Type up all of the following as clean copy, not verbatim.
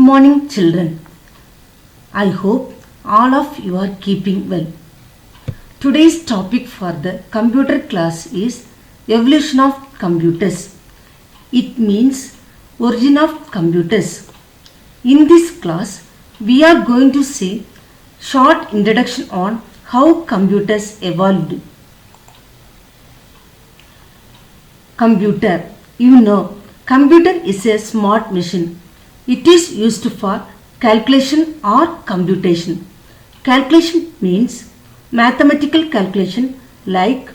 morning, children. I hope all of you are keeping well. Today's topic for the computer class is evolution of computers. It means origin of computers. In this class, we are going to see short introduction on how computers evolved. Computer. You know, computer is a smart machine. It is used for calculation or computation. Calculation means mathematical calculation like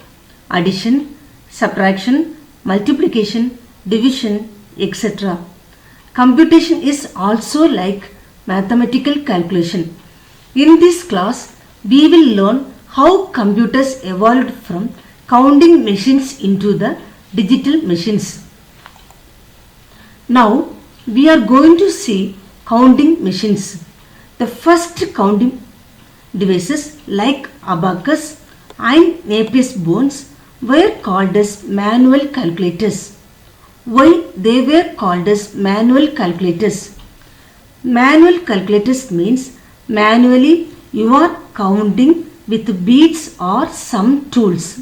addition, subtraction, multiplication, division, etc. Computation is also like mathematical calculation. In this class, we will learn how computers evolved from counting machines into the digital machines. Now, we are going to see counting machines. The first counting devices like abacus and Napier's bones were called as manual calculators. Why they were called as manual calculators? Manual calculators means manually you are counting with beads or some tools,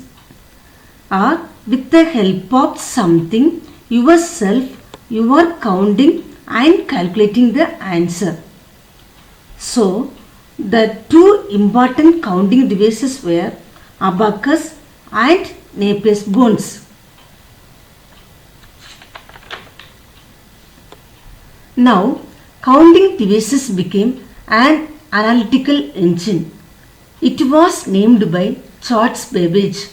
or with the help of something yourself you are counting and calculating the answer. So, the two important counting devices were abacus and Napier's bones. Now, counting devices became an analytical engine. It was named by Charles Babbage.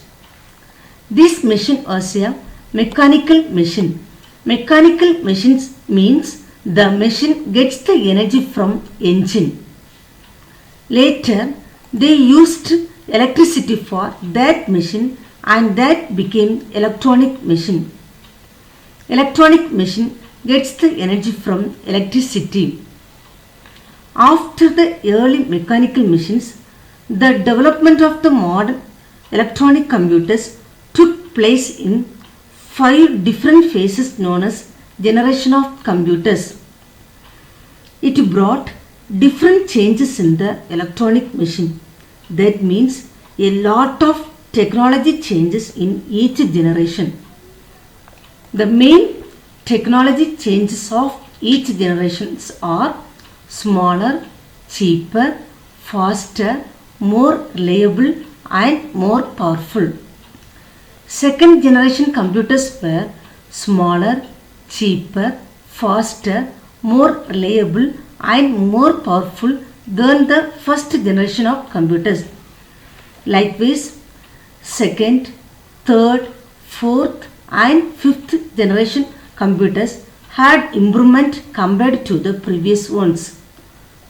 This machine was a mechanical machine. Mechanical machines means the machine gets the energy from engine. Later, they used electricity for that machine and that became electronic machine. Electronic machine gets the energy from electricity. After the early mechanical machines, the development of the modern electronic computers took place in 5 different phases known as generation of computers. It brought different changes in the electronic machine. That means a lot of technology changes in each generation. The main technology changes of each generations are smaller, cheaper, faster, more reliable and more powerful. Second generation computers were smaller, cheaper, faster, more reliable and more powerful than the first generation of computers. Likewise, second, third, fourth and fifth generation computers had improvement compared to the previous ones.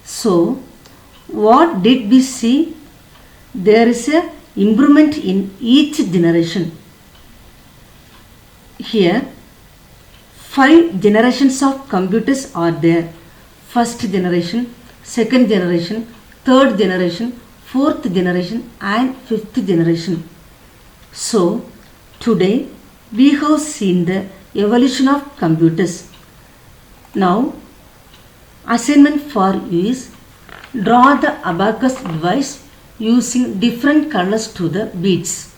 So, what did we see? There is a improvement in each generation. Here, 5 generations of computers are there. First generation, second generation, third generation, fourth generation and fifth generation. So, today we have seen the evolution of computers. Now, assignment for you is draw the abacus device using different colors to the beads.